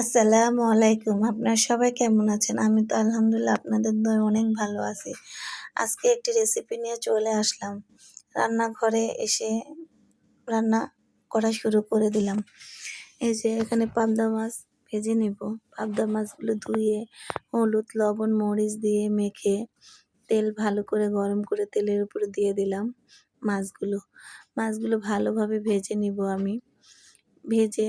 আসসালামু আলাইকুম। আপনারা সবাই কেমন আছেন? আমি তো আলহামদুলিল্লাহ আপনাদের দয়ায় অনেক ভালো আছি। আজকে একটি রেসিপি নিয়ে চলে আসলাম। রান্নাঘরে এসে রান্না করা শুরু করে দিলাম। এই যে এখানে পাবদা মাছ ভেজে নিব। পাবদা মাছগুলো ধুয়ে হলুদ, লবণ, মরিচ দিয়ে মেখে তেল ভালো করে গরম করে তেলের উপরে দিয়ে দিলাম মাছগুলো। মাছগুলো ভালোভাবে ভেজে নিব আমি। ভেজে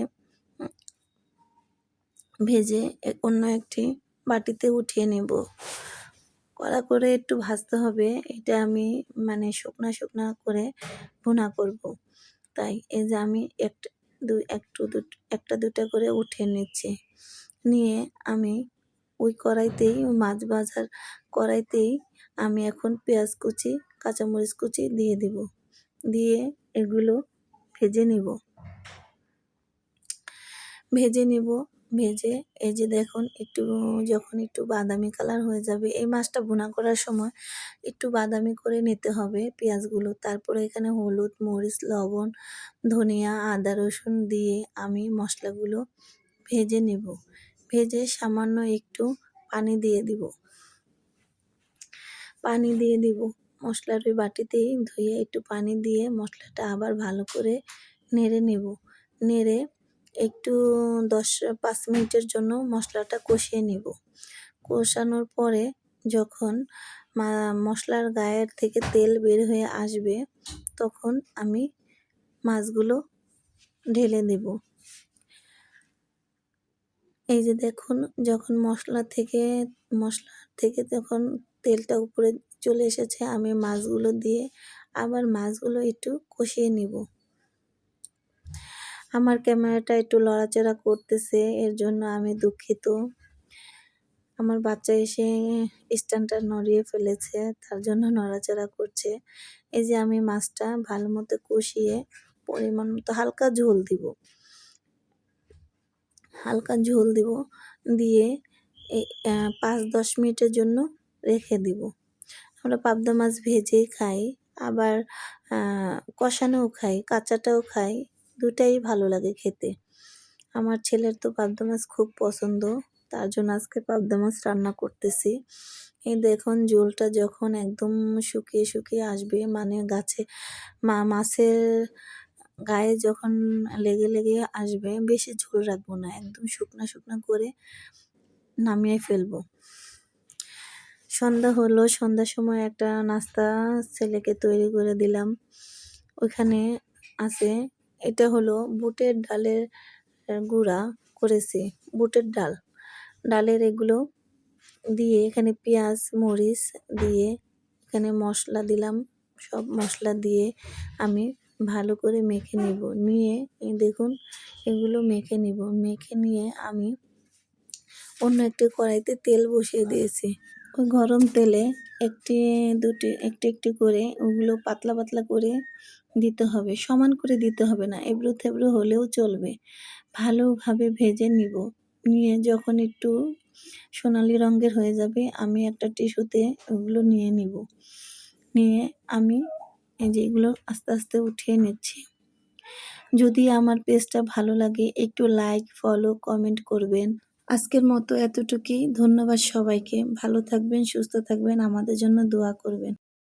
ভেজে অন্য একটি বাটিতে উঠিয়ে নেব। কড়া করে একটু ভাজতে হবে। এটা আমি শুকনা করে ভুনা করব। তাই এই যে আমি একটা দুটা করে উঠিয়ে নিচ্ছি। নিয়ে আমি ওই কড়াইতেই মাছ ভাজার কড়াইতেই আমি এখন পেঁয়াজ কুচি, কাঁচামরিচ কুচি দিয়ে দিব। দিয়ে এগুলো ভেজে নিব। ভেজে এই যে দেখুন যখন একটু বাদামি কালার হয়ে যাবে, এই মাছটা ভুনা করার সময় একটু বাদামি করে নিতে হবে পেঁয়াজগুলো। তারপরে এখানে হলুদ, মরিচ, লবণ, ধনিয়া, আদা, রসুন দিয়ে আমি মশলাগুলো ভেজে নেব। ভেজে সামান্য একটু পানি দিয়ে দিব। মশলার ওই বাটিতেই ধুয়ে একটু পানি দিয়ে মশলাটা আবার ভালো করে নেড়ে নেব। নেড়ে একটু 5 মিনিটের জন্য মশলাটা কষিয়ে নেব। কষানোর পরে যখন মশলার গায়ের থেকে তেল বের হয়ে আসবে, তখন আমি মাছগুলো ঢেলে দেব। এই যে দেখুন, যখন মশলা থেকে যখন তেলটা উপরে চলে এসেছে, আমি মাছগুলো দিয়ে আবার মাছগুলো একটু কষিয়ে নিব। আমার ক্যামেরাটা একটু লড়াচড়া করতেছে, এর জন্য আমি দুঃখিত। আমার বাচ্চা এসে স্ট্যান্ডটা নড়িয়ে ফেলেছে, তার জন্য নড়াচড়া করছে। এই যে আমি মাছটা ভালো মতো কষিয়ে পরিমাণ মতো হালকা ঝোল দিব। দিয়ে এই 5-10 মিনিটের জন্য রেখে দিব। আমরা পাবদা মাছ ভেজেই খাই, আবার কষানোও খাই, কাঁচাটাও খাই, দুটাই ভালো লাগে খেতে। আমার ছেলের তো পাবদা মাছ খুব পছন্দ, তার জন্য আজকে পাবদা মাছ রান্না করতেছি। এই দেখুন, ঝোলটা যখন একদম শুকিয়ে আসবে, মাছের গায়ে যখন লেগে আসবে, বেশি ঝোল রাখবো না, একদম শুকনা করে নামিয়ে ফেলবো। সন্ধ্যা হলো, সন্ধ্যার সময় একটা নাস্তা ছেলেকে তৈরি করে দিলাম। ওইখানে আছে, এটা হলো বুটের ডালের গুঁড়া করেছি। বুটের ডালের এগুলো দিয়ে এখানে পেঁয়াজ, মরিচ দিয়ে এখানে মশলা দিলাম। সব মশলা দিয়ে আমি ভালো করে মেখে নেব। নিয়ে দেখুন, এগুলো মেখে নিয়ে আমি অন্য একটি কড়াইতে তেল বসিয়ে দিয়েছি। ওই গরম তেলে একটি করে ওগুলো পাতলা করে দিতে হবে। সমান করে দিতে হবে না, এবড়ো থেবড়ো হলেও চলবে। ভালোভাবে ভেজে নিব। নিয়ে যখন একটু সোনালি রঙের হয়ে যাবে, আমি একটা টিস্যুতে ওগুলো নিয়ে নিব। নিয়ে আমি এই যে এগুলো আস্তে আস্তে উঠিয়ে নিচ্ছি। যদি আমার পেজটা ভালো লাগে, একটু লাইক, ফলো, কমেন্ট করবেন। আজকের মতো এতটুকুই। ধন্যবাদ সবাইকে। ভালো থাকবেন, সুস্থ থাকবেন, আমাদের জন্য দোয়া করবেন।